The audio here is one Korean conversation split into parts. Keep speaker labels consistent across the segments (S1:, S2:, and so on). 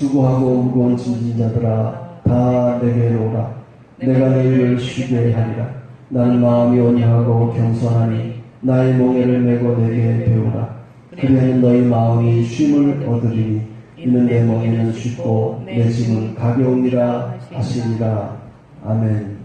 S1: 수고하고 무거운 짐진 자들아 다 내게로 오라. 내가 너희를 쉬게 하리라. 나는 마음이 온유하고 겸손하니 나의 멍에를 메고 내게 배우라. 그리하면 너희 마음이 쉼을 얻으리니 이는 내 멍에는 쉽고 내 짐은 가벼우니라 하시니라. 아멘.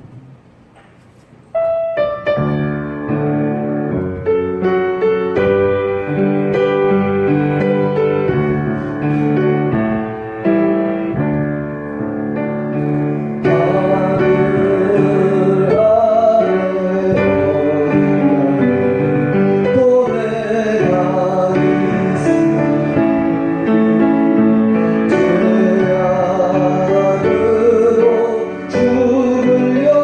S1: 주를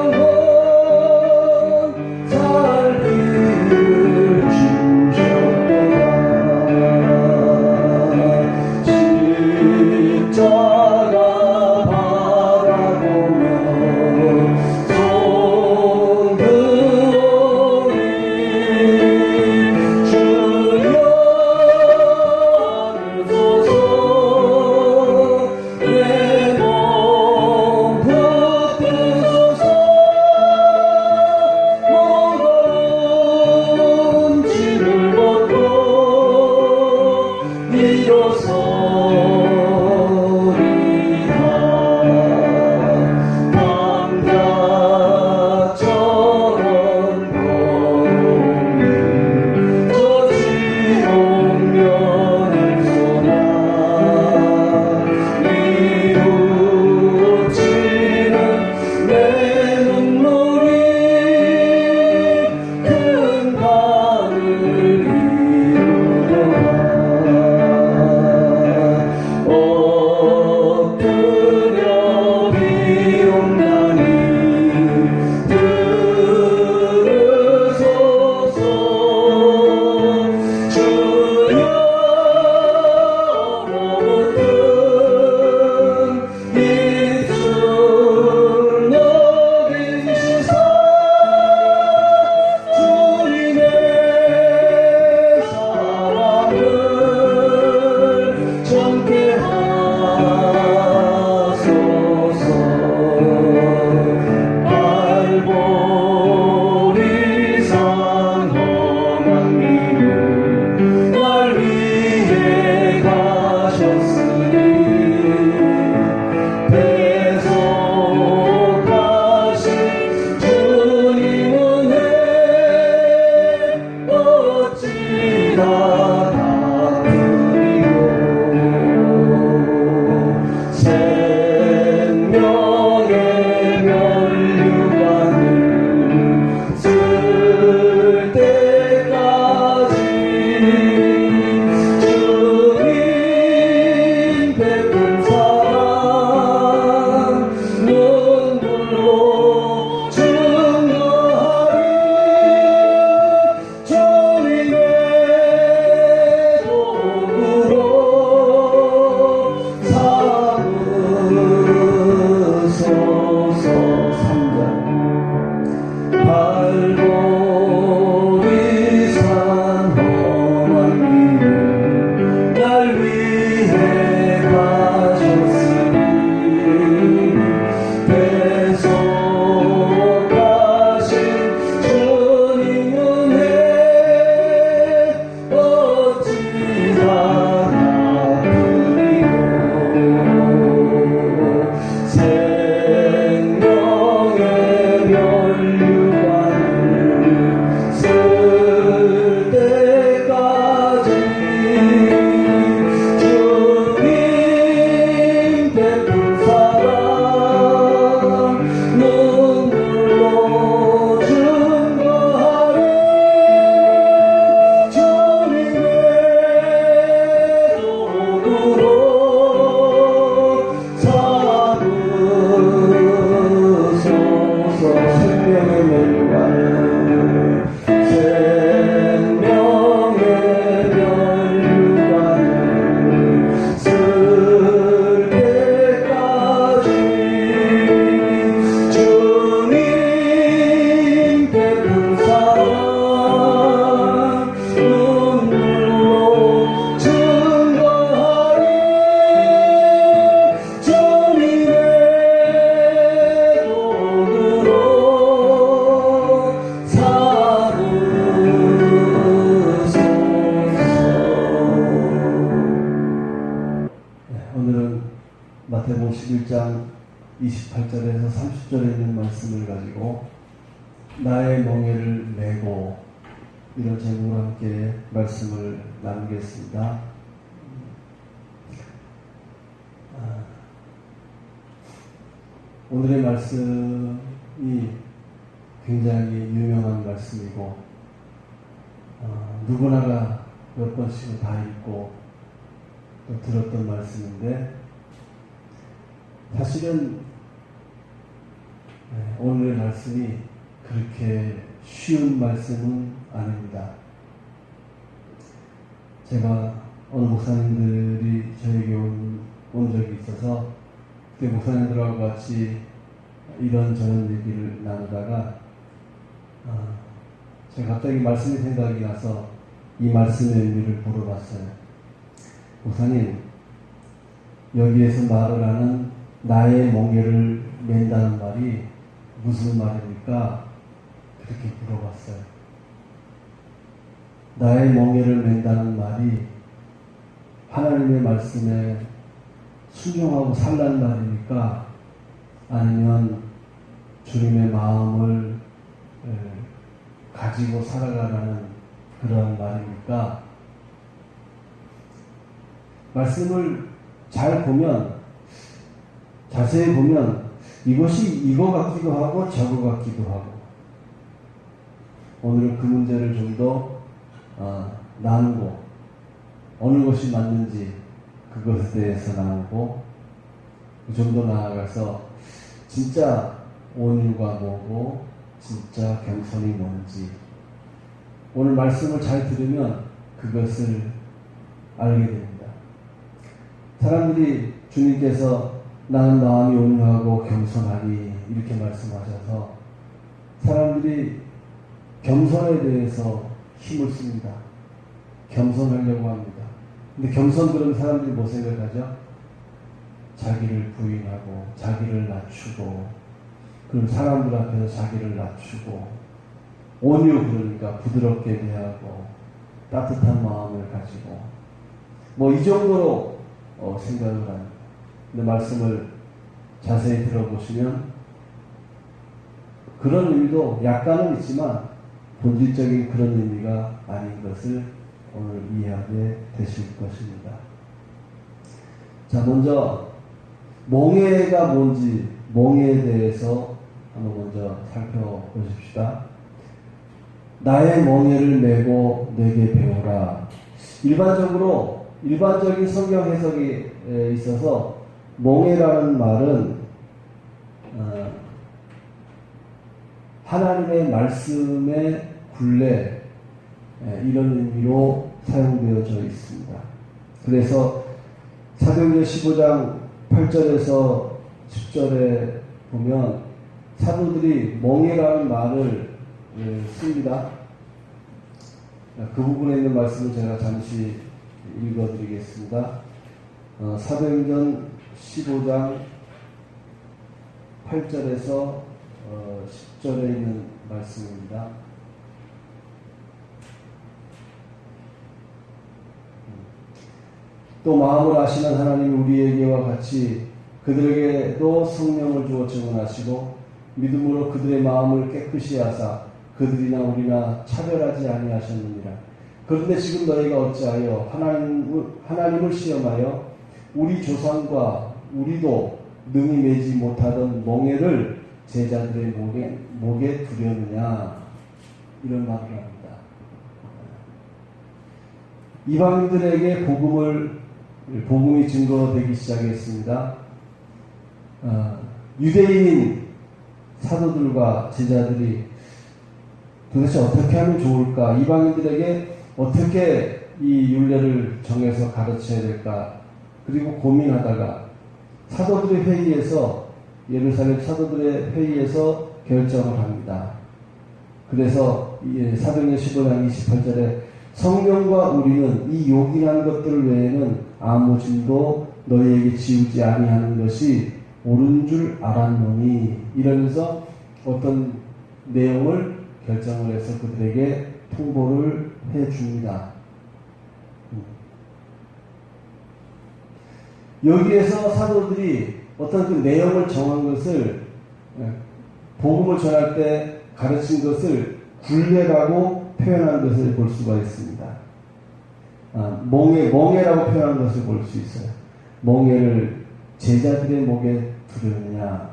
S1: 오늘은 마태복음 11장 28절에서 30절에 있는 말씀을 가지고 나의 멍에를 메고 이런 제목으로 함께 말씀을 나누겠습니다. 오늘의 말씀이 굉장히 유명한 말씀이고 누구나가 몇 번씩은 다 읽고 또 들었던 말씀인데 사실은 오늘의 말씀이 그렇게 쉬운 말씀은 아닙니다. 제가 어느 목사님들이 저에게 온 적이 있어서 그때 목사님들하고 같이 이런저런 얘기를 나누다가 제가 갑자기 말씀이 생각이 나서 이 말씀의 의미를 물어봤어요. 목사님, 여기에서 말을 하는 나의 멍에를 맨다는 말이 무슨 말입니까? 그렇게 물어봤어요. 나의 멍에를 맨다는 말이 하나님의 말씀에 순종하고 살라는 말입니까? 아니면 주님의 마음을 가지고 살아가라는 그런 말입니까? 말씀을 잘 보면, 자세히 보면 이것이 이거 같기도 하고 저거 같기도 하고, 오늘은 그 문제를 좀 더 나누고 어느 것이 맞는지 그것에 대해서 나누고 좀 더 나아가서 진짜 온유가 뭐고 진짜 겸손이 뭔지 오늘 말씀을 잘 들으면 그것을 알게 됩니다. 사람들이 주님께서 나는 마음이 온유하고 겸손하니 이렇게 말씀하셔서 사람들이 겸손에 대해서 힘을 씁니다. 겸손하려고 합니다. 근데 겸손 그러면 사람들이 뭐 생각하죠? 자기를 부인하고 자기를 낮추고 그럼 사람들 앞에서 자기를 낮추고 온유 그러니까 부드럽게 대하고 따뜻한 마음을 가지고 뭐 이 정도로 생각을 합니다. 근데 말씀을 자세히 들어보시면 그런 의미도 약간은 있지만 본질적인 그런 의미가 아닌 것을 오늘 이해하게 되실 것입니다. 자, 먼저 멍에가 뭔지 멍에에 대해서 한번 먼저 살펴보십시다. 나의 멍에를 메고 내게 배우라. 일반적인 성경 해석에 있어서 멍에라는 말은 하나님의 말씀의 굴레 이런 의미로 사용되어져 있습니다. 그래서 사도행전 15장 8절에서 10절에 보면 사도들이 멍에라는 말을 씁니다. 그 부분에 있는 말씀을 제가 잠시 읽어드리겠습니다. 사도행전 15장 8절에서 10절에 있는 말씀입니다. 또 마음을 아시는 하나님이 우리에게와 같이 그들에게도 성령을 주어 증언하시고 믿음으로 그들의 마음을 깨끗이 하사 그들이나 우리나 차별하지 아니하셨느니라. 그런데 지금 너희가 어찌하여 하나님을 시험하여 우리 조상과 우리도 능히 매지 못하던 멍에를 제자들의 목에 두려느냐 이런 말을 합니다. 이방인들에게 복음이 증거되기 시작했습니다. 유대인인 사도들과 제자들이 도대체 어떻게 하면 좋을까? 이방인들에게 어떻게 이 율례를 정해서 가르쳐야 될까? 그리고 고민하다가 사도들의 회의에서 예루살렘 사도들의 회의에서 결정을 합니다. 그래서 사도행전 15장 28절에 성령과 우리는 이 요긴한 것들 외에는 아무 짐도 너희에게 지우지 아니하는 것이 옳은 줄 알았노니 이러면서 어떤 내용을 결정을 해서 그들에게 통보를 해 줍니다. 여기에서 사도들이 어떤 그 내용을 정한 것을, 복음을 전할 때 가르친 것을 굴레라고 표현한 것을 볼 수가 있습니다. 멍에라고 표현한 것을 볼 수 있어요. 멍에를 제자들의 목에 두르느냐.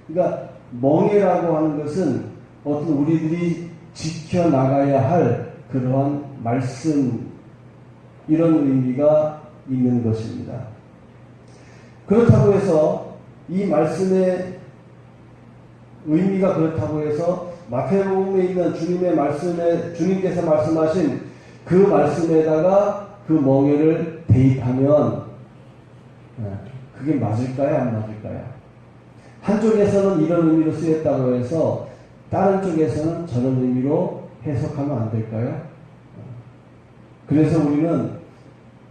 S1: 그러니까 멍에라고 하는 것은 어떤 우리들이 지켜나가야 할 그러한 말씀, 이런 의미가 있는 것입니다. 그렇다고 해서 이 말씀의 의미가 그렇다고 해서 마태복음에 있는 주님의 말씀에, 주님께서 말씀하신 그 말씀에다가 그 멍에를 대입하면 그게 맞을까요? 안 맞을까요? 한쪽에서는 이런 의미로 쓰였다고 해서 다른 쪽에서는 저런 의미로 해석하면 안 될까요? 그래서 우리는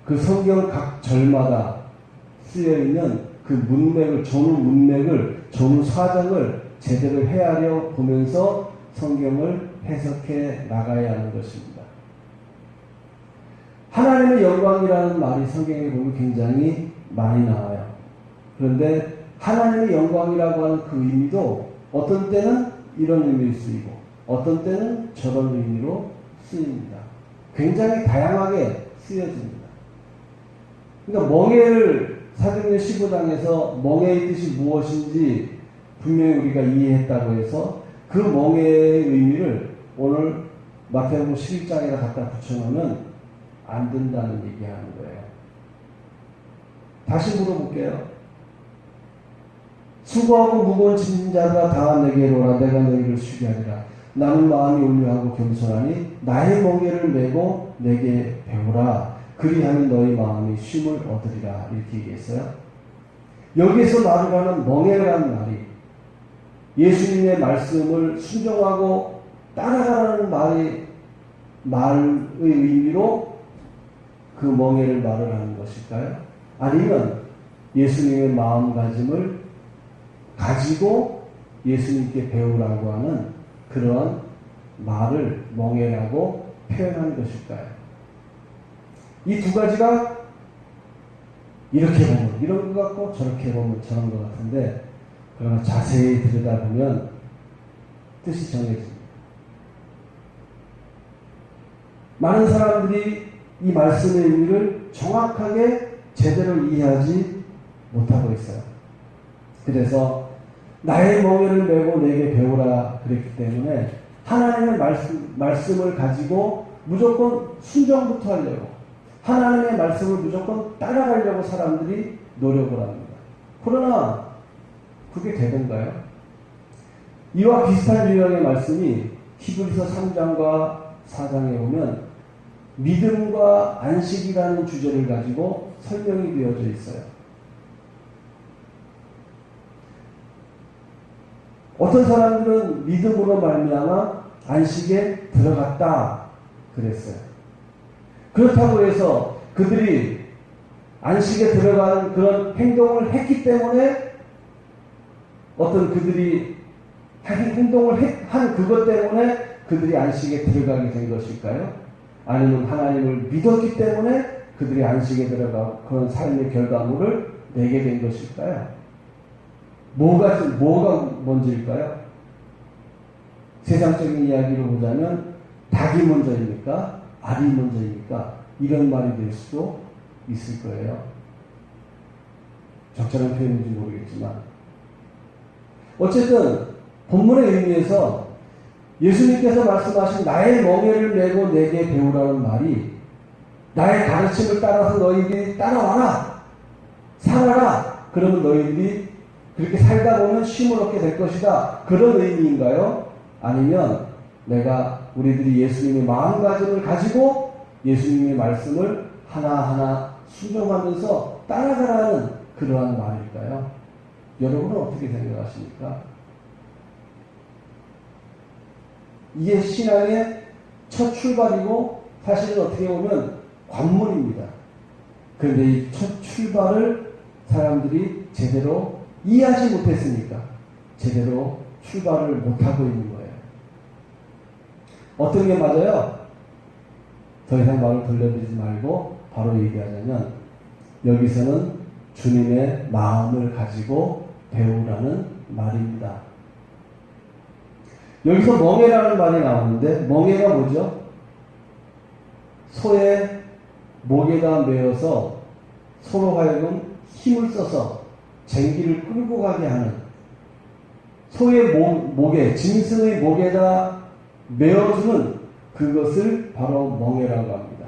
S1: 그 성경 각 절마다 쓰여있는 그 문맥을, 전후 사정을 제대로 헤아려 보면서 성경을 해석해 나가야 하는 것입니다. 하나님의 영광이라는 말이 성경에 보면 굉장히 많이 나와요. 그런데 하나님의 영광이라고 하는 그 의미도 어떤 때는 이런 의미로 쓰이고 어떤 때는 저런 의미로 쓰입니다. 굉장히 다양하게 쓰여집니다. 그러니까 멍에를 사도행전 15장에서 멍에의 뜻이 무엇인지 분명히 우리가 이해했다고 해서 그 멍에의 의미를 오늘 마태복음 11장에다 갖다 붙여놓으면 안 된다는 얘기하는 거예요. 다시 물어볼게요. 수고하고 무거운 짐진 자들아 다 내게로 오라. 내가 너희를 쉬게 하리라. 나는 마음이 온유하고 겸손하니 나의 멍에를 메고 내게 배우라. 그리하면 너희 마음이 쉼을 얻으리라. 이렇게 얘기했어요. 여기에서 말을 하는 멍에라는 말이 예수님의 말씀을 순종하고 따라가라는 말의 의미로 그 멍에를 말을 하는 것일까요? 아니면 예수님의 마음가짐을 가지고 예수님께 배우라고 하는 그런 말을 멍에라고 표현한 것일까요? 이 두 가지가 이렇게 보면 이런 것 같고 저렇게 보면 저런 것 같은데 그러나 자세히 들여다보면 뜻이 정해집니다. 많은 사람들이 이 말씀의 의미를 정확하게 제대로 이해하지 못하고 있어요. 그래서 나의 멍에를 메고 내게 배우라 그랬기 때문에 하나님의 말씀을 가지고 무조건 순종부터 하려고, 하나님의 말씀을 무조건 따라가려고 사람들이 노력을 합니다. 그러나 그게 되던가요? 이와 비슷한 유형의 말씀이 히브리서 3장과 4장에 보면 믿음과 안식이라는 주제를 가지고 설명이 되어져 있어요. 어떤 사람들은 믿음으로 말미암아 안식에 들어갔다 그랬어요. 그렇다고 해서 그들이 안식에 들어가는 그런 행동을 했기 때문에 어떤 그들이 행동을 한 그것 때문에 그들이 안식에 들어가게 된 것일까요? 아니면 하나님을 믿었기 때문에 그들이 안식에 들어가고 그런 삶의 결과물을 내게 된 것일까요? 뭐가 먼저일까요? 세상적인 이야기로 보자면 닭이 먼저입니까? 알이 먼저입니까? 이런 말이 될 수도 있을 거예요. 적절한 표현인지 모르겠지만 어쨌든 본문의 의미에서 예수님께서 말씀하신 나의 멍에를 메고 내게 배우라는 말이 나의 가르침을 따라서 너희들이 따라와라, 살아라. 그러면 너희들이 그렇게 살다 보면 쉼을 얻게 될 것이다. 그런 의미인가요? 아니면 우리들이 예수님의 마음가짐을 가지고 예수님의 말씀을 하나하나 순종하면서 따라가라는 그러한 말일까요? 여러분은 어떻게 생각하십니까? 이게 신앙의 첫 출발이고 사실은 어떻게 보면 관문입니다. 그런데 이 첫 출발을 사람들이 제대로 이해하지 못했으니까 제대로 출발을 못하고 있는 거예요. 어떤 게 맞아요? 더 이상 말을 돌려드리지 말고 바로 얘기하자면 여기서는 주님의 마음을 가지고 배우라는 말입니다. 여기서 멍에라는 말이 나오는데 멍에가 뭐죠? 소의 목에다 매어서 소로 하여금 힘을 써서 쟁기를 끌고 가게 하는, 소의 목에, 짐승의 목에다 매어주는 그것을 바로 멍에라고 합니다.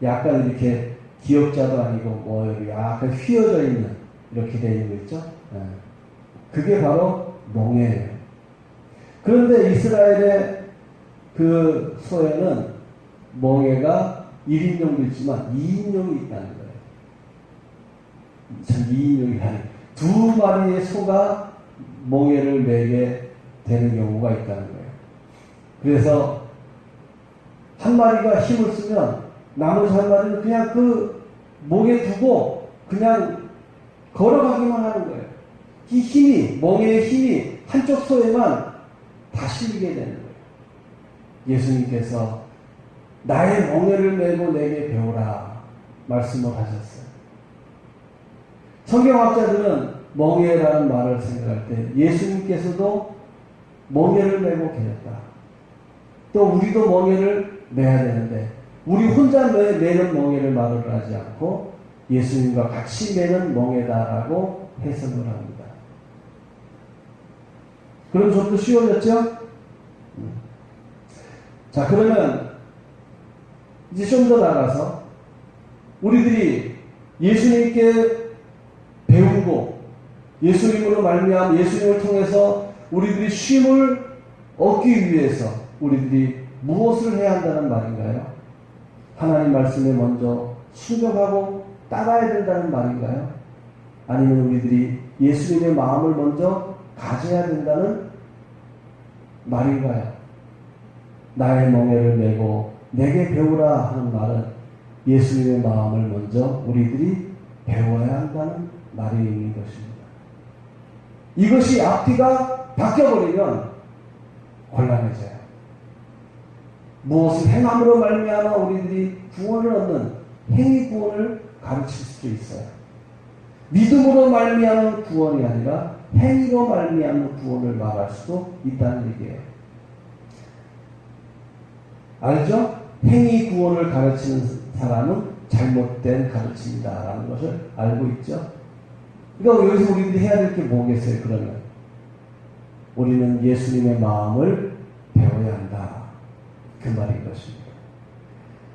S1: 약간 이렇게 기역자도 아니고 뭐 약간 휘어져 있는 이렇게 되어 있는 거 있죠? 그게 바로 멍에예요. 그런데 이스라엘의 그 소에는 멍에가 1인용도 있지만 2인용이 있다는 거예요. 참 2인용이 아니에요. 두 마리의 소가 멍에를 매게 되는 경우가 있다는 거예요. 그래서 한 마리가 힘을 쓰면 나머지 한 마리는 그냥 그 목에 두고 그냥 걸어가기만 하는 거예요. 이 힘이, 멍에의 힘이 한쪽 소에만 다 실리게 되는 거예요. 예수님께서 나의 멍에를 메고 내게 배우라 말씀을 하셨어요. 성경학자들은 멍에라는 말을 생각할 때 예수님께서도 멍에를 메고 계셨다. 또 우리도 멍에를 메야 되는데 우리 혼자 메는 멍에를 말을 하지 않고 예수님과 같이 메는 멍에다라고 해석을 합니다. 그럼 좀 더 쉬워졌죠? 자, 그러면 이제 좀 더 나가서 우리들이 예수님께 배우고 예수님으로 말미암아 예수님을 통해서 우리들이 쉼을 얻기 위해서 우리들이 무엇을 해야 한다는 말인가요? 하나님 말씀에 먼저 순종하고 따라야 된다는 말인가요? 아니면 우리들이 예수님의 마음을 먼저 가져야 된다는 말인가요? 나의 멍에를 메고 내게 배우라 하는 말은 예수님의 마음을 먼저 우리들이 배워야 한다는 말이 있는 것입니다. 이것이 앞뒤가 바뀌어버리면 곤란해져요. 무엇을 행함으로 말미암아 우리들이 구원을 얻는 행위 구원을 가르칠 수도 있어요. 믿음으로 말미암은 구원이 아니라 행위로 말미암은 구원을 말할 수도 있다는 얘기예요. 알죠? 행위 구원을 가르치는 사람은 잘못된 가르침이다라는 것을 알고 있죠? 그러니까 여기서 우리들이 해야 될 게 뭐겠어요, 그러면? 우리는 예수님의 마음을 배워야 한다. 그 말인 것입니다.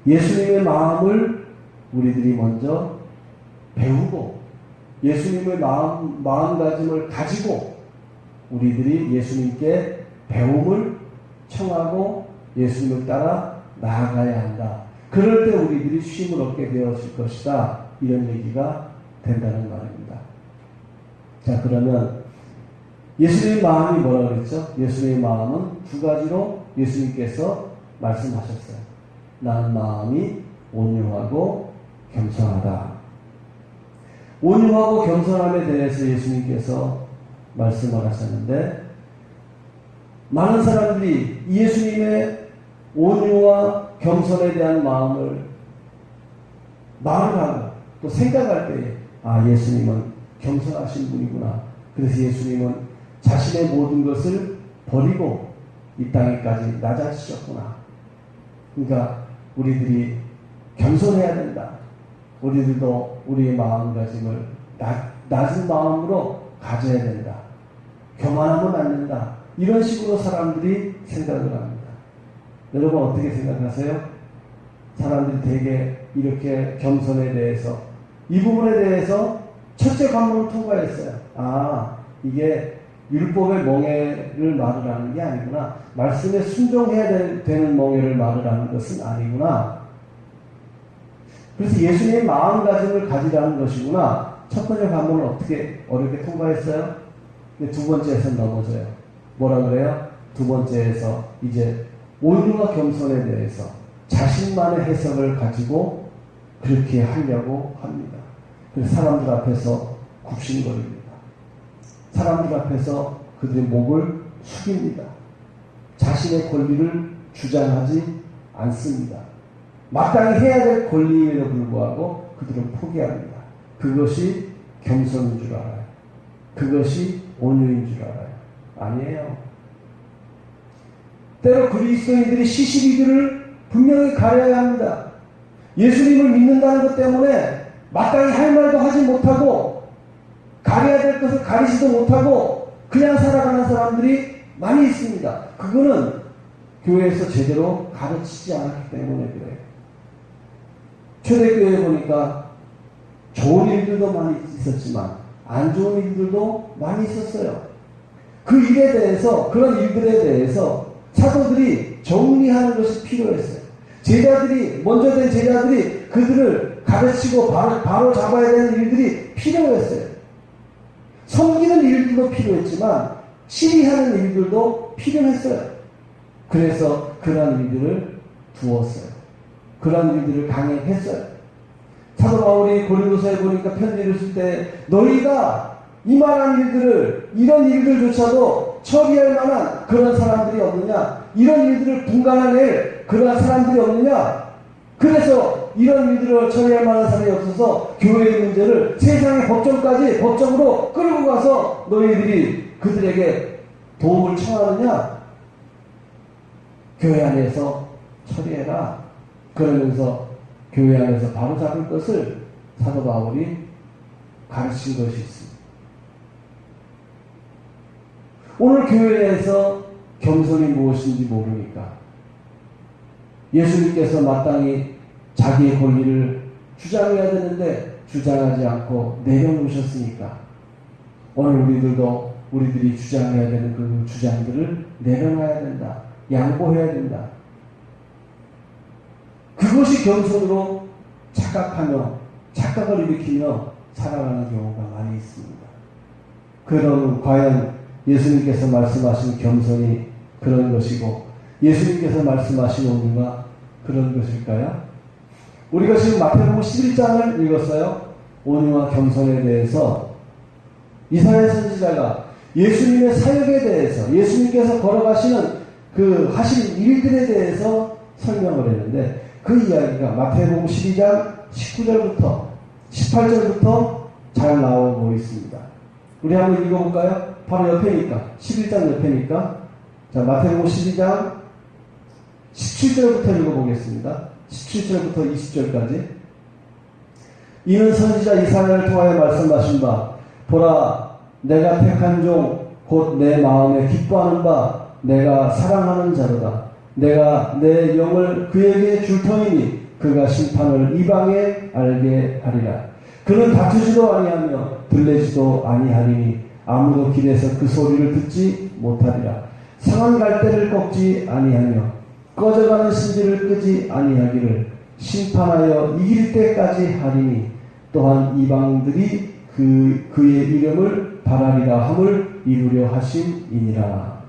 S1: 예수님의 마음을 우리들이 먼저 배우고 예수님의 마음가짐을 가지고 우리들이 예수님께 배움을 청하고 예수님을 따라 나아가야 한다. 그럴 때 우리들이 쉼을 얻게 되었을 것이다. 이런 얘기가 된다는 말입니다. 자, 그러면 예수님의 마음이 뭐라 그랬죠? 예수님의 마음은 두 가지로 예수님께서 말씀하셨어요. 나는 마음이 온유하고 겸손하다. 온유하고 겸손함에 대해서 예수님께서 말씀을 하셨는데 많은 사람들이 예수님의 온유와 겸손에 대한 마음을 말하고 또 생각할 때에 예수님은 겸손하신 분이구나. 그래서 예수님은 자신의 모든 것을 버리고 이 땅에까지 낮아지셨구나. 그러니까 우리들이 겸손해야 된다. 우리들도 우리의 마음가짐을 낮은 마음으로 가져야 된다. 교만하면 안 된다. 이런 식으로 사람들이 생각을 합니다. 여러분 어떻게 생각하세요? 사람들이 되게 이렇게 겸손에 대해서 이 부분에 대해서 첫째 관문을 통과했어요. 이게 율법의 멍에를 말을 하는 게 아니구나. 말씀에 순종해야 되는 멍에를 말을 하는 것은 아니구나. 그래서 예수님의 마음가짐을 가지라는 것이구나. 첫 번째 관문을 어떻게 어렵게 통과했어요? 근데 두 번째에서 넘어져요. 뭐라 그래요? 두 번째에서 이제 온유와 겸손에 대해서 자신만의 해석을 가지고 그렇게 하려고 합니다. 그래서 사람들 앞에서 굽신거립니다. 사람들 앞에서 그들의 목을 숙입니다. 자신의 권리를 주장하지 않습니다. 마땅히 해야 될 권리임에도 불구하고 그들은 포기합니다. 그것이 겸손인 줄 알아요. 그것이 온유인 줄 알아요. 아니에요. 때로 그리스도인들이 시시비들을 분명히 가려야 합니다. 예수님을 믿는다는 것 때문에 마땅히 할 말도 하지 못하고 가려야 될 것을 가리지도 못하고 그냥 살아가는 사람들이 많이 있습니다. 그거는 교회에서 제대로 가르치지 않았기 때문에 그래요. 초대교회에 보니까 좋은 일들도 많이 있었지만 안 좋은 일들도 많이 있었어요. 그 일에 대해서, 그런 일들에 대해서 사도들이 정리하는 것이 필요했어요. 먼저 된 제자들이 그들을 가르치고 바로 잡아야 되는 일들이 필요했어요. 섬기는 일들도 필요했지만 시리하는 일들도 필요했어요. 그래서 그런 일들을 두었어요. 그런 일들을 강행했어요. 사도 바울이 고린도서에 보니까 편지를 쓸 때 너희가 이만한 일들을, 이런 일들조차도 처리할 만한 그런 사람들이 없느냐, 이런 일들을 분간해낼 그런 사람들이 없느냐, 그래서 이런 일들을 처리할 만한 사람이 없어서 교회의 문제를 세상의 법정으로 끌고 가서 너희들이 그들에게 도움을 청하느냐, 교회 안에서 처리해라. 그러면서 교회 안에서 바로잡을 것을 사도 바울이 가르친 것이 있습니다. 오늘 교회에서 겸손이 무엇인지 모르니까 예수님께서 마땅히 자기의 권리를 주장해야 되는데 주장하지 않고 내려놓으셨으니까 오늘 우리들이 주장해야 되는 그 주장들을 내려놔야 된다. 양보해야 된다. 그것이 겸손으로 착각을 일으키며 살아가는 경우가 많이 있습니다. 그럼 과연 예수님께서 말씀하신 겸손이 그런 것이고 예수님께서 말씀하신 온유가 그런 것일까요? 우리가 지금 마태복음 11장을 읽었어요. 온유와 겸손에 대해서 이사야 선지자가 예수님의 사역에 대해서 예수님께서 걸어가시는 그 하신 일들에 대해서 설명을 했는데 그 이야기가 마태복음 12장 19절부터 18절부터 잘 나오고 있습니다. 우리 한번 읽어볼까요? 바로 옆에니까 11장 옆에니까 자 마태복음 12장 17절부터 읽어보겠습니다. 17절부터 20절까지 이는 선지자 이사야를 통하여 말씀하신 바 보라 내가 택한 종 곧 내 마음에 기뻐하는 바 내가 사랑하는 자로다. 내가 내 영을 그에게 줄 터이니 그가 심판을 이방에 알게 하리라. 그는 다투지도 아니하며 들레지도 아니하리니 아무도 길에서 그 소리를 듣지 못하리라. 상한 갈대를 꺾지 아니하며 꺼져가는 신지를 끄지 아니하기를 심판하여 이길 때까지 하리니 또한 이방들이 그의 이름을 바라리라 함을 이루려 하심이니라.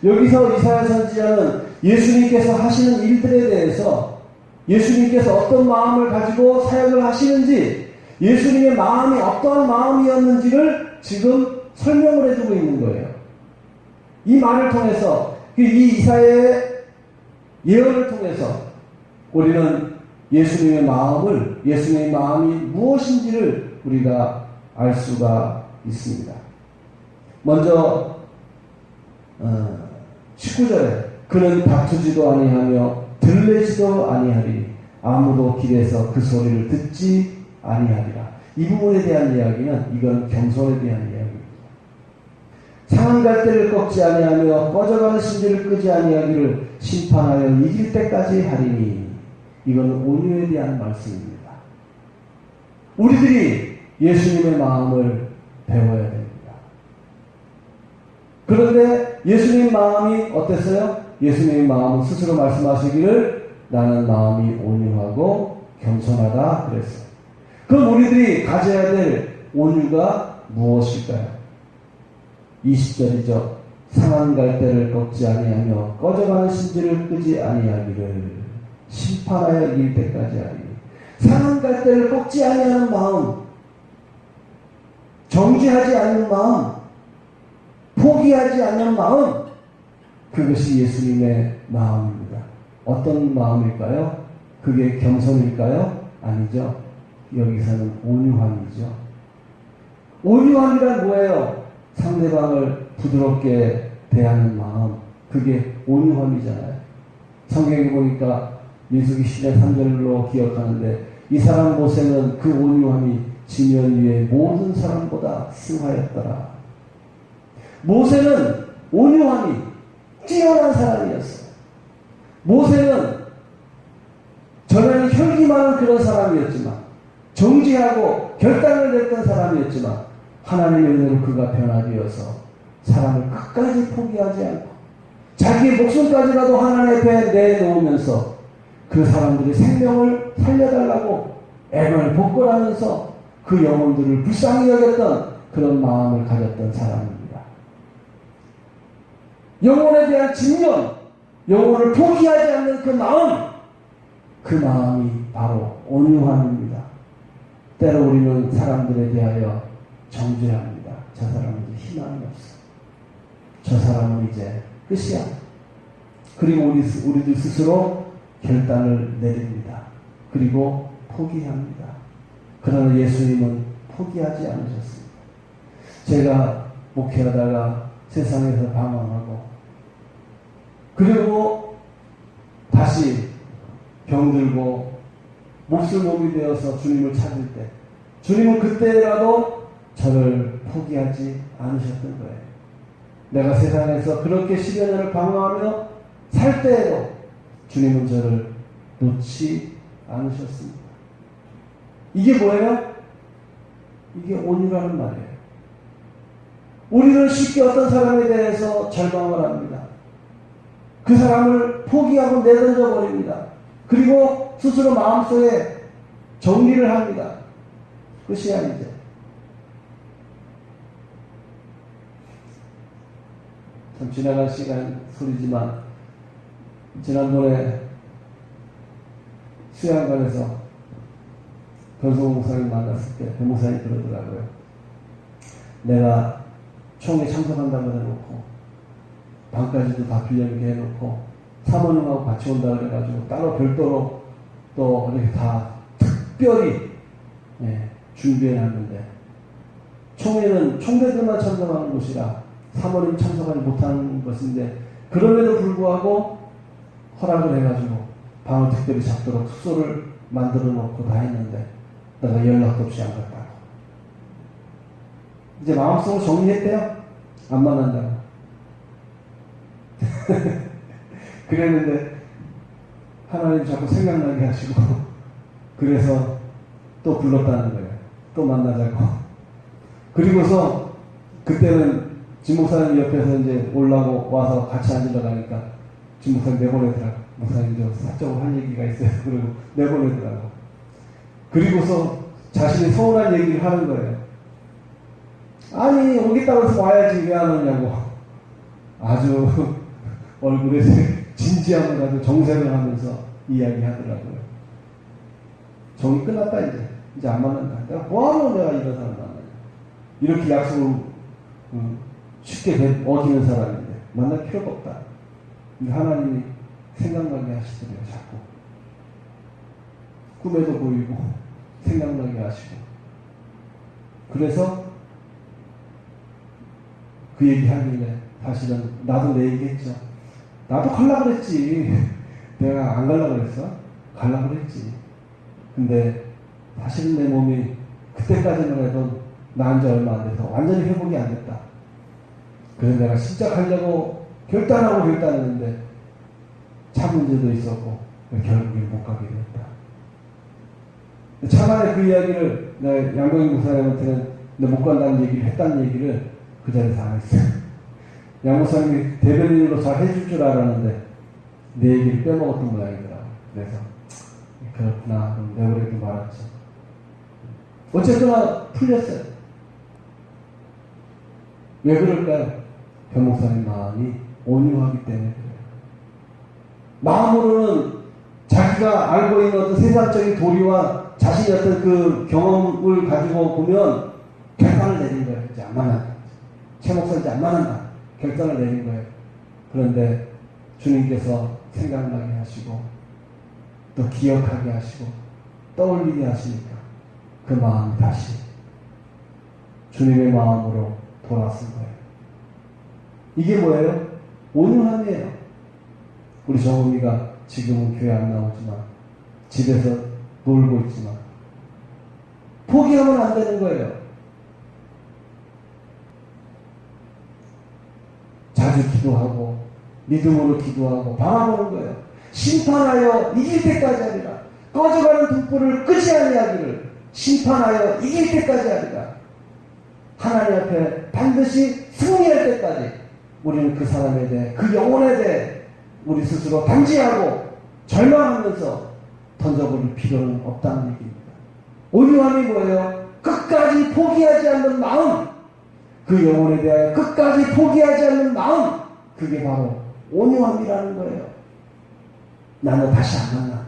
S1: 여기서 이사야 선지자는 예수님께서 하시는 일들에 대해서 예수님께서 어떤 마음을 가지고 사역을 하시는지 예수님의 마음이 어떠한 마음이었는지를 지금 설명을 해주고 있는 거예요. 이 말을 통해서 이 이사야의 예언을 통해서 우리는 예수님의 마음이 무엇인지를 우리가 알 수가 있습니다. 먼저 19절에 그는 다투지도 아니하며 들레지도 아니하리니 아무도 길에서 그 소리를 듣지 아니하리라. 이 부분에 대한 이야기는 이건 겸손에 대한 이야기입니다. 상한 갈대를 꺾지 아니하며 꺼져가는 신지를 끄지 아니하기를 심판하여 이길 때까지 하리니 이건 온유에 대한 말씀입니다. 우리들이 예수님의 마음을 배워야 됩니다. 그런데 예수님의 마음이 어땠어요? 예수님의 마음은 스스로 말씀하시기를 나는 마음이 온유하고 겸손하다 그랬어요. 그럼 우리들이 가져야 될 온유가 무엇일까요? 20절이죠. 상한 갈대를 꺾지 아니하며 꺼져가는 신지를 끄지 아니하기를 심판하여 이길 때까지 하리니 상한 갈대를 꺾지 아니하는 마음, 정죄하지 않는 마음, 포기하지 않는 마음, 그것이 예수님의 마음입니다. 어떤 마음일까요? 그게 겸손일까요? 아니죠. 여기서는 온유함이죠. 온유함이란 뭐예요? 상대방을 부드럽게 대하는 마음. 그게 온유함이잖아요. 성경에 보니까 민수기 10장 3절로 기억하는데 이 사람 모세는 그 온유함이 지면 위에 모든 사람보다 승하였더라. 모세는 온유함이 뛰어난 사람이었어요. 모세는 전에는 혈기 많은 그런 사람이었지만 정지하고 결단을 냈던 사람이었지만 하나님의 은혜로 그가 변화되어서 사람을 끝까지 포기하지 않고 자기의 목숨까지라도 하나님 앞에 내놓으면서 그 사람들의 생명을 살려달라고 애를 복걸하면서 그 영혼들을 불쌍히 여겼던 그런 마음을 가졌던 사람입니다. 영혼에 대한 집념, 영혼을 포기하지 않는 그 마음이 바로 온유함입니다. 때로 우리는 사람들에 대하여 정죄합니다. 저 사람은 이제 희망이 없어. 저 사람은 이제 끝이야. 그리고 우리들 스스로 결단을 내립니다. 그리고 포기합니다. 그러나 예수님은 포기하지 않으셨습니다. 제가 목회하다가 세상에서 방황하고 그리고 다시 병들고 몹쓸몸이 되어서 주님을 찾을 때 주님은 그때라도 저를 포기하지 않으셨던 거예요. 내가 세상에서 그렇게 10여 년을 방황하며 살 때에도 주님은 저를 놓지 않으셨습니다. 이게 뭐예요? 이게 온유라는 말이에요. 우리는 쉽게 어떤 사람에 대해서 절망을 합니다. 그 사람을 포기하고 내던져 버립니다. 그리고 스스로 마음속에 정리를 합니다. 끝이야 이제. 참 지나간 시간 소리지만 지난번에 수양관에서 변성호 목사님 만났을 때 변 목사님이 그러더라고요. 내가 총회 참석한다고 해놓고 방까지도 다 빌려주게 해놓고 사모님하고 같이 온다고 그래가지고 따로 별도로 또 이렇게 다 특별히 준비해놨는데 총회는 총대들만 참석하는 곳이라 사모님 참석하지 못하는 것인데 그럼에도 불구하고 허락을 해가지고 방을 특별히 잡도록 숙소를 만들어 놓고 다 했는데 내가 연락도 없이 안 갔다고. 이제 마음속으로 정리했대요. 안 만난다고. 그랬는데 하나님 자꾸 생각나게 하시고 그래서 또 불렀다는 거예요. 또 만나자고. 그리고서 그때는 진 목사님 옆에서 이제 올라고 와서 같이 앉으러 가니까 진 목사님 내보내더라고. 목사님 저 사적으로 할 얘기가 있어요. 그리고 내보내더라고. 그리고서 자신이 서운한 얘기를 하는 거예요. 아니 오겠다고 해서 와야지 왜 안 오냐고. 아주 얼굴에 진지함을 가지고 정색을 하면서 이야기하더라고요. 정이 끝났다 이제 안 만난다. 내가 뭐하러 내가 이런 사람 만나냐. 이렇게 약속을 쉽게 어기는 사람인데 만날 필요가 없다. 근데 하나님이 생각나게 하시더래요. 자꾸 꿈에도 보이고 생각나게 하시고. 그래서 그 얘기 하길래 사실은 나도 내 얘기 했죠. 나도 가려고 그랬지. 내가 안 가려고 그랬어? 가려고 그랬지. 근데 사실은 내 몸이 그때까지만 해도 나은 지 얼마 안 돼서 완전히 회복이 안 됐다. 그래서 내가 진짜 가려고 결단했는데 차 문제도 있었고 결국에 못 가게 됐다. 차만에 그 이야기를 내가 양경희 목사님한테는 못 간다는 얘기를 했다는 얘기를 그 자리에서 안 했어요. 양 목사님이 대변인으로 잘 해줄 줄 알았는데 내 얘기를 빼먹었던 모양이더라고요. 그래서 그렇구나. 그럼 내버려도 말았죠. 어쨌거나 풀렸어요. 왜 그럴까요? 변 목사님 마음이 온유하기 때문에 그래요. 마음으로는 자기가 알고 있는 어떤 세상적인 도리와 자신의 어떤 그 경험을 가지고 보면 결단을 내린 거예요. 이제 안 만난다. 최 목사 이제 안 만난다. 결단을 내린 거예요. 그런데 주님께서 생각나게 하시고 또 기억하게 하시고 떠올리게 하시니까 그 마음이 다시 주님의 마음으로 돌아선 거예요. 이게 뭐예요? 온유함이에요. 우리 정은이가 지금은 교회 안 나오지만 집에서 놀고 있지만 포기하면 안 되는 거예요. 자주 기도하고 믿음으로 기도하고 바라보는 거예요. 심판하여 이길 때까지 하리라. 꺼져가는 등불을 끄지 아니하기를 심판하여 이길 때까지 하리라. 하나님 앞에 반드시 승리할 때까지 우리는 그 사람에 대해 그 영혼에 대해 우리 스스로 단지하고 절망하면서 던져버릴 필요는 없다는 얘기입니다. 온유함이 뭐예요? 끝까지 포기하지 않는 마음, 그 영혼에 대하여 끝까지 포기하지 않는 마음, 그게 바로 온유함이라는 거예요. 나는 다시 안 만나.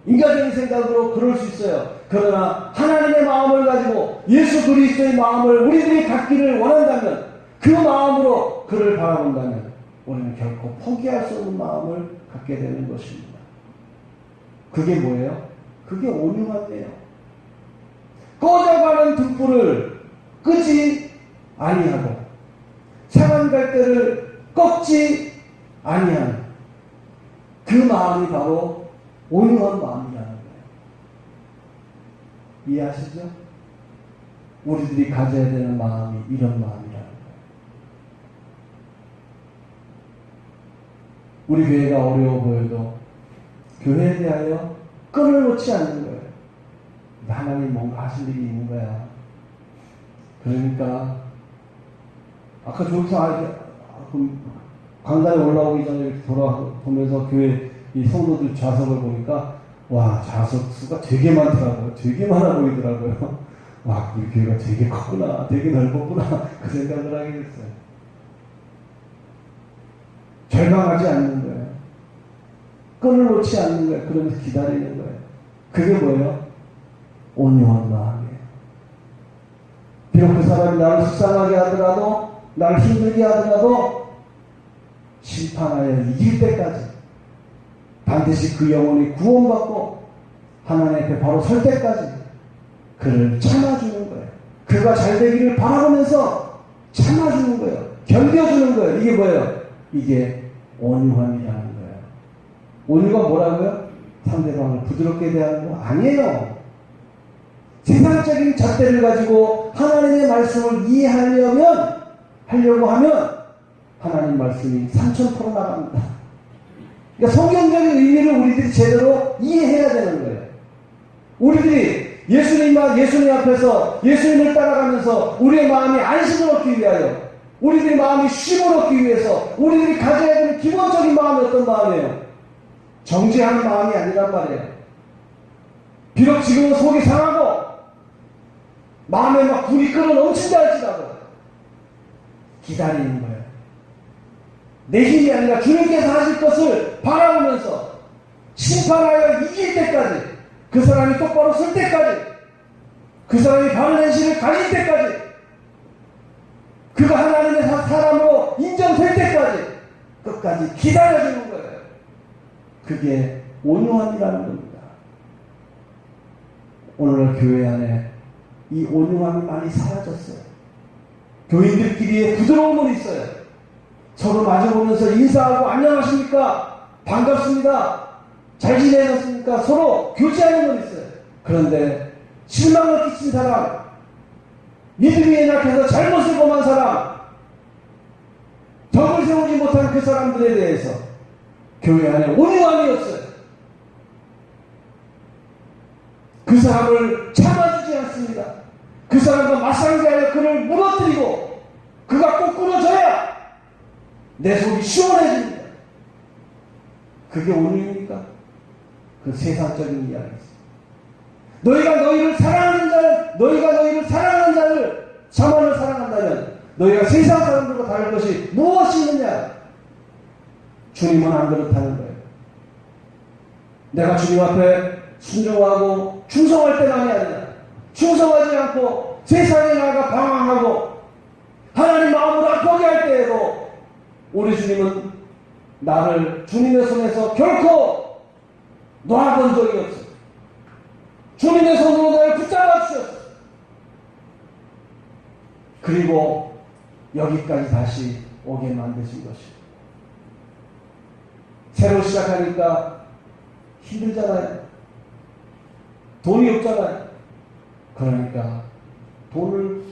S1: 인간적인 생각으로 그럴 수 있어요. 그러나 하나님의 마음을 가지고 예수 그리스도의 마음을 우리들이 갖기를 원한다면, 그 마음으로 그를 바라본다면 우리는 결코 포기할 수 없는 마음을 갖게 되는 것입니다. 그게 뭐예요? 그게 온유함이에요. 꺼져가는 등불을 끄지 아니하고 상한 갈대를 꺾지 아니하는 그 마음이 바로 온유한 마음이라는 거예요. 이해하시죠? 우리들이 가져야 되는 마음이 이런 마음이라는 거예요. 우리 교회가 어려워 보여도 교회에 대하여 끈을 놓지 않는 거예요. 하나님 뭔가 하실 일이 있는 거야. 그러니까 아까 저기서 강단에 올라오기 전에 이렇게 돌아보면서 교회 이 성도들 좌석을 보니까 와, 좌석 수가 되게 많더라고요. 되게 많아 보이더라고요. 와, 우리 교회가 되게 컸구나, 되게 넓었구나, 그 생각을 하게 됐어요. 절망하지 않는 거예요. 끈을 놓지 않는 거예요. 그러면서 기다리는 거예요. 그게 뭐예요? 온유한 마음이에요. 비록 그 사람이 나를 속상하게 하더라도, 나를 힘들게 하더라도 심판하여 이길 때까지 반드시 그 영혼이 구원받고 하나님 앞에 바로 설 때까지 그를 참아주는 거예요. 그가 잘 되기를 바라보면서 참아주는 거예요. 견뎌주는 거예요. 이게 뭐예요? 이게 온유함이라는 거예요. 온유가 뭐라고요? 상대방을 부드럽게 대하는 거 아니에요. 세상적인 잣대를 가지고 하나님의 말씀을 하려고 하면 하나님 말씀이 3000% 나갑니다. 그러니까 성경적인 의미를 우리들이 제대로 이해해야 되는 거예요. 우리들이 예수님 앞에서 예수님을 따라가면서 우리의 마음이 안심을 얻기 위하여, 우리들의 마음이 쉼을 얻기 위해서 우리들이 가져야 되는 기본적인 마음이 어떤 마음이에요? 정죄하는 마음이 아니란 말이에요. 비록 지금은 속이 상하고 마음에 막 불이 끓어 넘친다 할지라도 기다리는 거예요. 내 힘이 아니라 주님께서 하실 것을 바라보면서 심판하여 이길 때까지, 그 사람이 똑바로 설 때까지, 그 사람이 바른 행실을 가질 때까지, 그가 하나님의 사람으로 인정될 때까지 끝까지 기다려주는 거예요. 그게 온유함이라는 겁니다. 오늘날 교회 안에 이 온유함이 많이 사라졌어요. 교인들끼리의 부드러움은 있어요. 서로 마주보면서 인사하고 안녕하십니까? 반갑습니다. 잘 지내셨습니까? 서로 교제하는 건 있어요. 그런데 실망을 끼친 사람, 믿음이 연약해서 잘못을 범한 사람, 덕을 세우지 못한 그 사람들에 대해서 교회 안에 온유함이 없어요. 그 사람을 참아주지 않습니다. 그 사람과 맞상대하여 그를 무너뜨리고 그가 꼬꾸러져야 내 속이 시원해집니다. 그게 온유입니까? 그 세상적인 이야기입니다. 너희가 너희를 사랑하는 자를 자만을 사랑한다면 너희가 세상 사람들과 다른 것이 무엇이 있느냐? 주님은 안 그렇다는 거예요. 내가 주님 앞에 순종하고 충성할 때만이 아니라 충성하지 않고 세상에 나가 방황하고 하나님 마음으로 아프게 할 때에도 우리 주님은 나를 주님의 손에서 결코 놔본 적이 없어요. 주님의 손으로 나를 붙잡아 주셨어요. 그리고 여기까지 다시 오게 만드신 것이에요. 새로 시작하니까 힘들잖아요. 돈이 없잖아요. 그러니까 돈을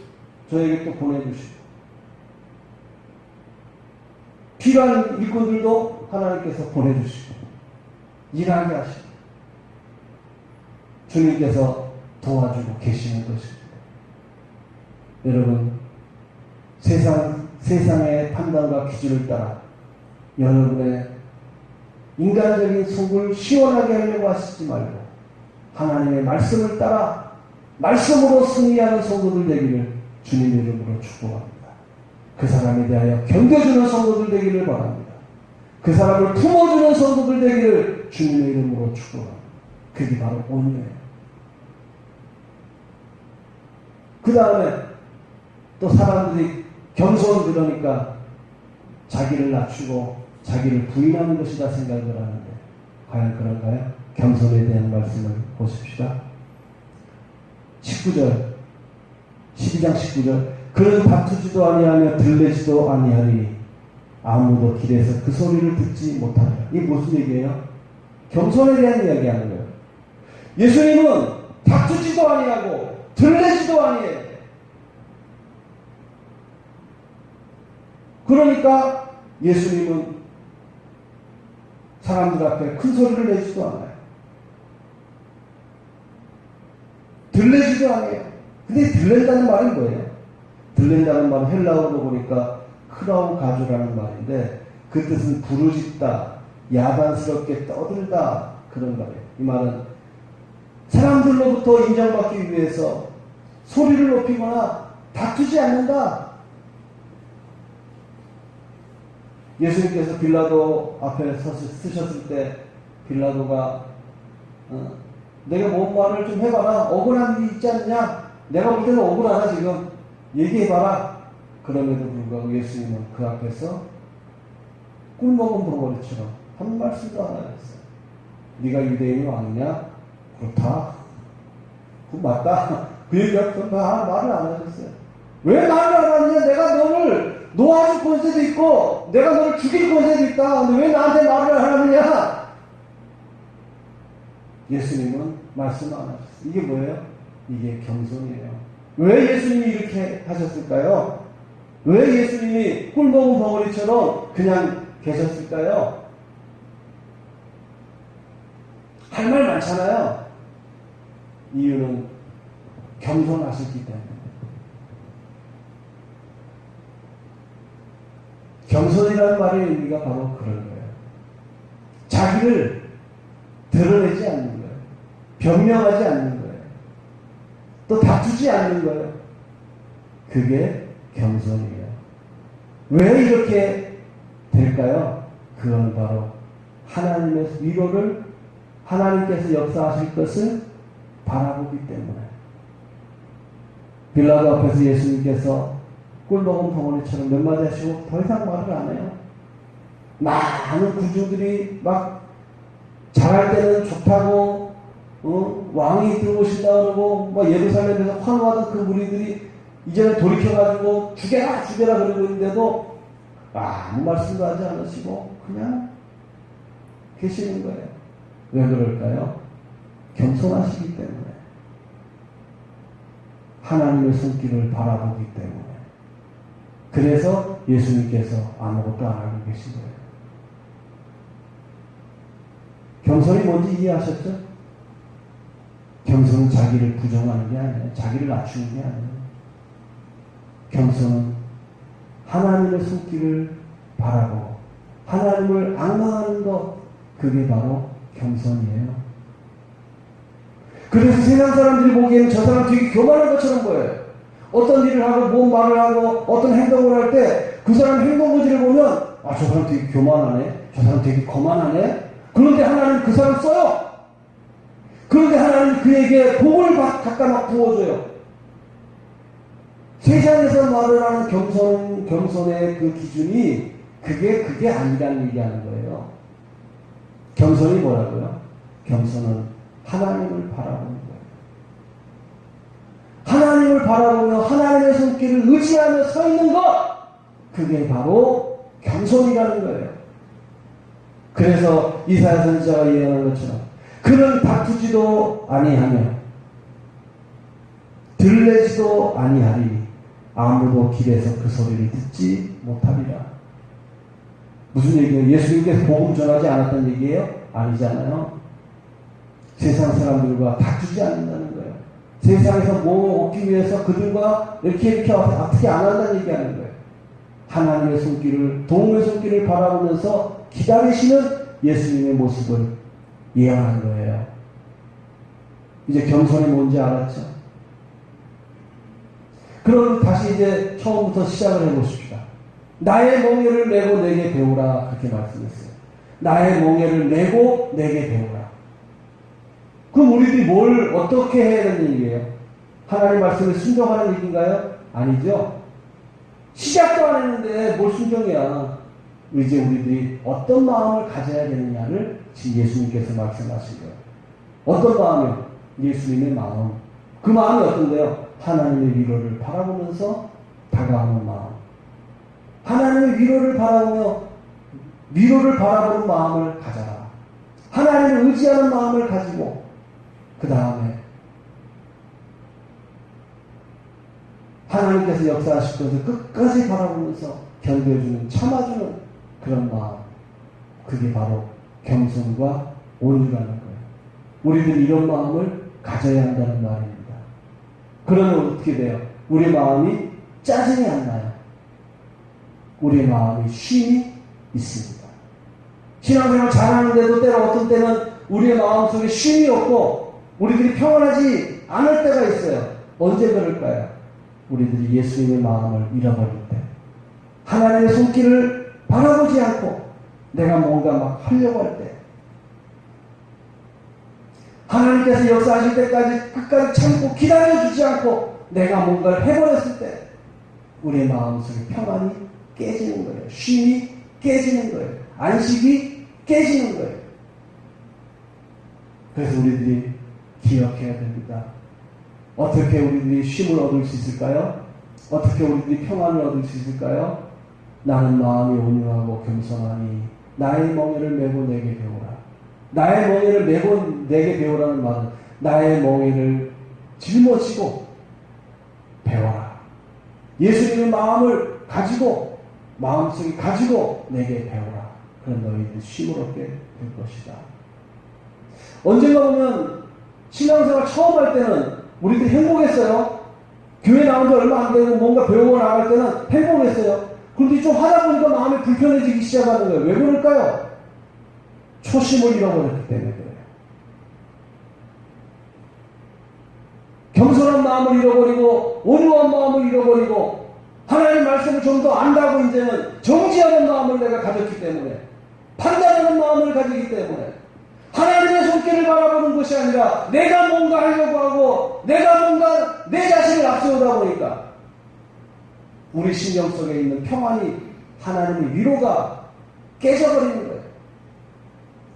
S1: 저에게 또 보내주시고, 필요한 일꾼들도 하나님께서 보내주시고, 일하게 하시고, 주님께서 도와주고 계시는 것입니다. 여러분, 세상의 판단과 기준을 따라 여러분의 인간적인 속을 시원하게 하려고 하시지 말고 하나님의 말씀을 따라 말씀으로 승리하는 성도들 되기를 주님의 이름으로 축복합니다. 그 사람에 대하여 견뎌주는 성도들 되기를 바랍니다. 그 사람을 품어주는 성도들 되기를 주님의 이름으로 축복합니다. 그게 바로 온유예요. 그 다음에 또 사람들이 겸손 그러니까 자기를 낮추고 자기를 부인하는 것이다 생각을 하는데 과연 그런가요? 겸손에 대한 말씀을 보십시다. 19절 12장 19절 그는 다투지도 아니하며 들레지도 아니하니 아무도 길에서 그 소리를 듣지 못하리라. 이게 무슨 얘기예요? 겸손에 대한 이야기하는 거예요. 예수님은 다투지도 아니하고 들레지도 아니해요. 그러니까 예수님은 사람들 앞에 큰 소리를 내지도 않아요. 들레지도 않아요. 근데 들렌다는 말이 뭐예요? 들렌다는 말은 헬라어로 보니까 크라운 가주라는 말인데 그 뜻은 부르짖다, 야단스럽게 떠들다 그런 말이에요. 이 말은 사람들로부터 인정받기 위해서 소리를 높이거나 다투지 않는다. 예수님께서 빌라도 앞에 쓰셨을 때 빌라도가 내가 뭔 말을 좀 해봐라. 억울한 일이 있지 않냐? 내가 볼 때는 억울하다 지금. 얘기해봐라. 그럼에도 불구하고 예수님은 그 앞에서 꿀먹은 버거리처럼 한 말씀도 안 하셨어요. 네가 유대인이 왕이냐? 그렇다. 그거 맞다. 그 얘기가 말을 안 하셨어요. 왜 말을 안 하느냐? 내가 너를 놓아줄 권세도 있고 내가 너를 죽일 권세도 있다. 근데 왜 나한테 말을 안 하느냐? 예수님은 말씀 안 하셨어요. 이게 뭐예요? 이게 겸손이에요. 왜 예수님이 이렇게 하셨을까요? 왜 예수님이 꿀먹은 벙어리처럼 그냥 계셨을까요? 할 말 많잖아요. 이유는 겸손하셨기 때문에. 겸손이라는 말의 의미가 바로 그런 거예요. 자기를 드러내지 않는 거예요. 변명하지 않는 거예요. 또 다투지 않는 거예요. 그게 겸손이에요. 왜 이렇게 될까요? 그건 바로 하나님의 위로를 하나님께서 역사하실 것을 바라보기 때문에. 빌라도 앞에서 예수님께서 꿀먹은 덩어리처럼 몇 마디 하시고 더 이상 말을 안 해요. 많은 군중들이 막 잘할 때는 좋다고 왕이 들어오신다 그러고 뭐 예루살렘에서 환호하던 그 무리들이 이제는 돌이켜가지고 죽여라 죽여라 그러고 있는데도 아무 말씀도 하지 않으시고 그냥 계시는 거예요. 왜 그럴까요? 겸손하시기 때문에. 하나님의 손길을 바라보기 때문에. 그래서 예수님께서 아무것도 안 하고 계신 거예요. 겸손이 뭔지 이해하셨죠? 겸손은 자기를 부정하는 게 아니에요. 자기를 낮추는 게 아니에요. 겸손은 하나님의 손길을 바라보고 하나님을 앙망하는 것, 그게 바로 겸손이에요. 그래서 세상 사람들이 보기에는 저 사람 되게 교만한 것처럼 보여요. 어떤 일을 하고 뭔 말을 하고 어떤 행동을 할 때 그 사람 행동 거지를 보면 아, 저 사람 되게 교만하네. 저 사람 되게 거만하네. 그런데 하나님 그 사람 써요. 그런데 하나님 그에게 복을 갖다 막 부어줘요. 세상에서 말을 하는 겸손의 그 기준이 그게 아니라는 얘기하는 거예요. 겸손이 뭐라고요? 겸손은 하나님을 바라보는 거예요. 하나님을 바라보며 하나님의 손길을 의지하며 서 있는 것, 그게 바로 겸손이라는 거예요. 그래서 이사야 선지자가 예언한 것처럼 그는 다투지도 아니하며 들레지도 아니하리니 아무도 길에서 그 소리를 듣지 못하리라. 무슨 얘기예요? 예수님께서 복음 전하지 않았던 얘기예요? 아니잖아요. 세상 사람들과 다투지 않는다는 거예요. 세상에서 뭐 얻기 위해서 그들과 이렇게 어떻게 안 한다는 얘기하는 거예요. 하나님의 손길을, 동물의 손길을 바라보면서 기다리시는 예수님의 모습을 예언한 거예요. 이제 겸손이 뭔지 알았죠? 그럼 다시 이제 처음부터 시작을 해보십시다. 나의 멍에를 메고 내게 배우라, 그렇게 말씀했어요. 나의 멍에를 메고 내게 배우라. 그럼 우리들이 뭘 어떻게 해야 되는 얘기예요? 하나님 말씀을 순종하는 얘기인가요? 아니죠. 시작도 안 했는데 뭘 순종이야. 이제 우리들이 어떤 마음을 가져야 되느냐를 지금 예수님께서 말씀하신 거예요. 어떤 마음이요? 예수님의 마음. 그 마음이 어떤데요? 하나님의 위로를 바라보면서 다가오는 마음. 하나님의 위로를 바라보며 위로를 바라보는 마음을 가져라. 하나님을 의지하는 마음을 가지고 그 다음에 하나님께서 역사하실 것을 끝까지 바라보면서 견뎌주는, 참아주는 그런 마음. 그게 바로 겸손과 온유라는 거예요. 우리들이 이런 마음을 가져야 한다는 말입니다. 그러면 어떻게 돼요? 우리의 마음이 짜증이 안 나요. 우리의 마음이 쉼이 있습니다. 신앙생활 잘하는데도 때로 어떤 때는 우리의 마음속에 쉼이 없고 우리들이 평안하지 않을 때가 있어요. 언제 그럴까요? 우리들이 예수님의 마음을 잃어버릴 때, 하나님의 손길을 바라보지 않고 내가 뭔가 막 하려고 할 때, 하나님께서 역사하실 때까지 끝까지 참고 기다려주지 않고 내가 뭔가를 해버렸을 때 우리의 마음속에 평안이 깨지는 거예요. 쉼이 깨지는 거예요. 안식이 깨지는 거예요. 그래서 우리들이 기억해야 됩니다. 어떻게 우리들이 쉼을 얻을 수 있을까요? 어떻게 우리들이 평안을 얻을 수 있을까요? 나는 마음이 온유하고 겸손하니 나의 멍에를 메고 내게 배우라. 나의 멍에를 메고 내게 배우라는 말은 나의 멍에를 짊어지고 배워라. 예수님의 마음을 가지고 마음속에 가지고 내게 배우라. 그럼 너희들 쉼을 얻게 될 것이다. 언젠가 보면 신앙생활 처음 할 때는 우리들이 행복했어요. 교회 나온 지 얼마 안 되고 뭔가 배우고 나갈 때는 행복했어요. 그런데 좀 하다 보니까 마음이 불편해지기 시작하는 거예요. 왜 그럴까요? 초심을 잃어버렸기 때문에 그래요. 겸손한 마음을 잃어버리고 온유한 마음을 잃어버리고 하나님 말씀을 좀 더 안다고 이제는 정지하는 마음을 내가 가졌기 때문에, 판단하는 마음을 가지기 때문에 하나님의 손길을 바라보는 것이 아니라 내가 뭔가 하려고 하고 내가 뭔가 내 자신을 앞세우다 보니까 우리 신경 속에 있는 평안이, 하나님의 위로가 깨져버리는 거예요.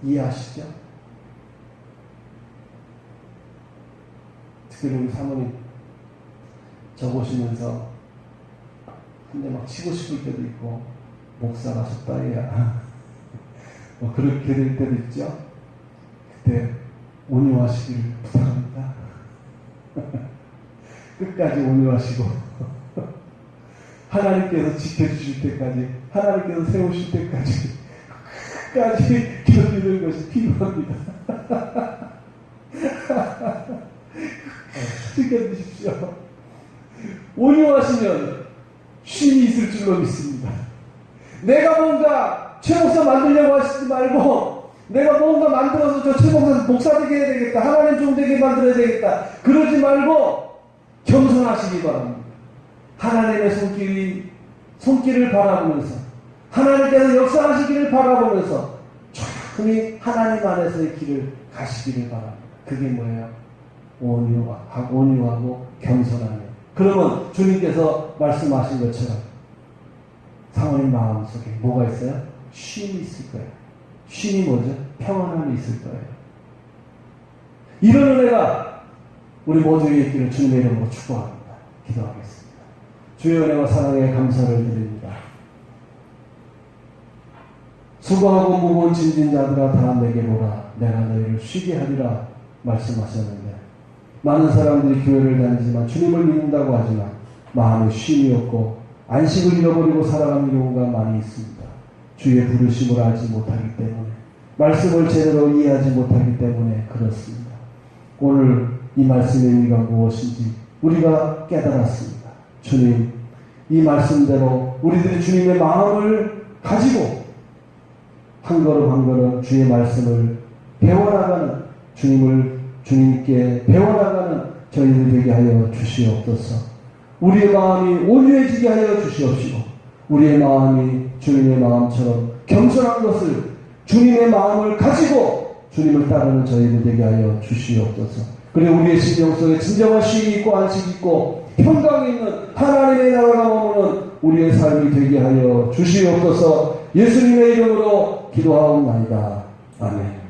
S1: 이해하시죠? 특별히 우리 사모님 저 보시면서 한 대 막 치고 싶을 때도 있고, 목사가 적당해야 뭐 그렇게 될 때도 있죠. 그때 온유하시기를 부탁합니다. 끝까지 온유하시고 하나님께서 지켜주실 때까지, 하나님께서 세우실 때까지 끝까지 견디는 것이 필요합니다. 끝까지 견디십시오. 온유하시면 쉼이 있을 줄로 믿습니다. 내가 뭔가 최목사 만들려고 하시지 말고 내가 뭔가 만들어서 저 최목사 목사 되게 해야 되겠다, 하나님 종 되게 만들어야 되겠다, 그러지 말고 겸손하시기 바랍니다. 하나님의 손길을 바라보면서 하나님께서 역사하시기를 바라보면서 조용히 하나님 안에서의 길을 가시기를 바랍니다. 그게 뭐예요? 온유하고 겸손하며. 그러면 주님께서 말씀하신 것처럼 사모님 마음속에 뭐가 있어요? 쉼이 있을 거예요. 쉼이 뭐죠? 평안함이 있을 거예요. 이런 은혜가 우리 모두에게 있기를 주님의 이름으로 축복합니다. 기도하겠습니다. 주의 은혜와 사랑에 감사를 드립니다. 수고하고 무거운 짐진 자들아 다 내게 오라. 내가 너희를 쉬게 하리라 말씀하셨는데, 많은 사람들이 교회를 다니지만 주님을 믿는다고 하지만 마음에 쉼이 없고 안식을 잃어버리고 살아가는 경우가 많이 있습니다. 주의 부르심을 알지 못하기 때문에, 말씀을 제대로 이해하지 못하기 때문에 그렇습니다. 오늘 이 말씀의 의미가 무엇인지 우리가 깨달았습니다. 주님, 이 말씀대로 우리들이 주님의 마음을 가지고 한 걸음 한 걸음 주의 말씀을 배워나가는, 주님께 배워나가는 저희들 되게 하여 주시옵소서. 우리의 마음이 온유해지게 하여 주시옵시고, 우리의 마음이 주님의 마음처럼 겸손한 것을, 주님의 마음을 가지고 주님을 따르는 저희들 되게 하여 주시옵소서. 그리고 우리의 심령 속에 진정한 쉼이 있고 안식이 있고 평강이 있는 하나님의 나라가 머무는 우리의 삶이 되게 하여 주시옵소서. 예수님의 이름으로 기도하옵나이다. 아멘.